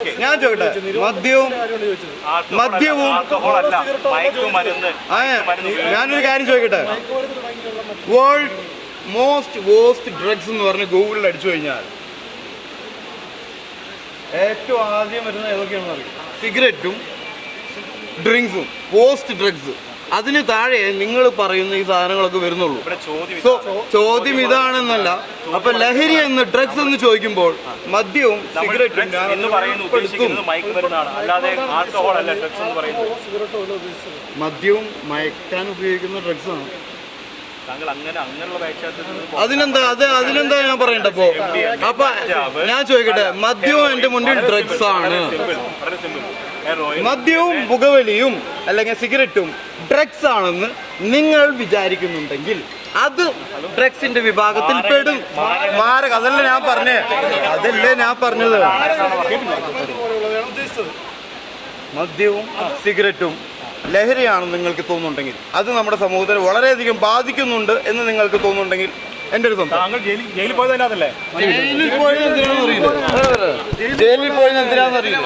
ഞാൻ ചോദിക്കട്ടെ, മദ്യവും ഞാനൊരു കാര്യം ചോദിക്കട്ടെ, വേൾഡ് മോസ്റ്റ് വേസ്റ്റ് ഡ്രഗ്സ് എന്ന് പറഞ്ഞ് ഗൂഗിളിൽ അടിച്ചു കഴിഞ്ഞാൽ ഏറ്റവും ആദ്യം വരുന്ന ഏതൊക്കെയാണെന്ന് അറിയാം? സിഗരറ്റും ഡ്രിങ്ക്സും, പോസ്റ്റ് ഡ്രഗ്സ്. അതിന് താഴെ നിങ്ങൾ പറയുന്ന ഈ സാധനങ്ങളൊക്കെ വരുന്നുള്ളൂ. സോ ചോദ്യം ഇതാണെന്നല്ല. അപ്പൊ ലഹരി എന്ന് ഡ്രഗ്സ് എന്ന് ചോദിക്കുമ്പോൾ മദ്യവും സിഗരറ്റും മദ്യവും മയക്കാൻ ഉപയോഗിക്കുന്ന ഡ്രഗ്സ് ആണ്. അതിനെന്താ ഞാൻ പറയണ്ടപ്പോ? അപ്പൊ ഞാൻ ചോദിക്കട്ടെ, മദ്യവും എന്റെ മുന്നിൽ ഡ്രഗ്സ് ആണ്. മദ്യവും പുകവലിയും അല്ലെങ്കിൽ സിഗരറ്റും ഡ്രഗ്സ് ആണെന്ന് നിങ്ങൾ വിചാരിക്കുന്നുണ്ടെങ്കിൽ അത് ഡ്രഗ്സിന്റെ വിഭാഗത്തിൽ പെടും. മാരക. അതല്ലേ ഞാൻ പറഞ്ഞത്. മദ്യവും സിഗരറ്റും ലഹരിയാണെന്ന് നിങ്ങൾക്ക് തോന്നുന്നുണ്ടെങ്കിൽ, അത് നമ്മുടെ സമൂഹത്തിൽ വളരെയധികം ബാധിക്കുന്നുണ്ട് എന്ന് നിങ്ങൾക്ക് തോന്നുന്നുണ്ടെങ്കിൽ എന്റെ ഒരു സ്വന്തം ജയിലിൽ പോയത് എന്തിനാണെന്നറിയില്ല.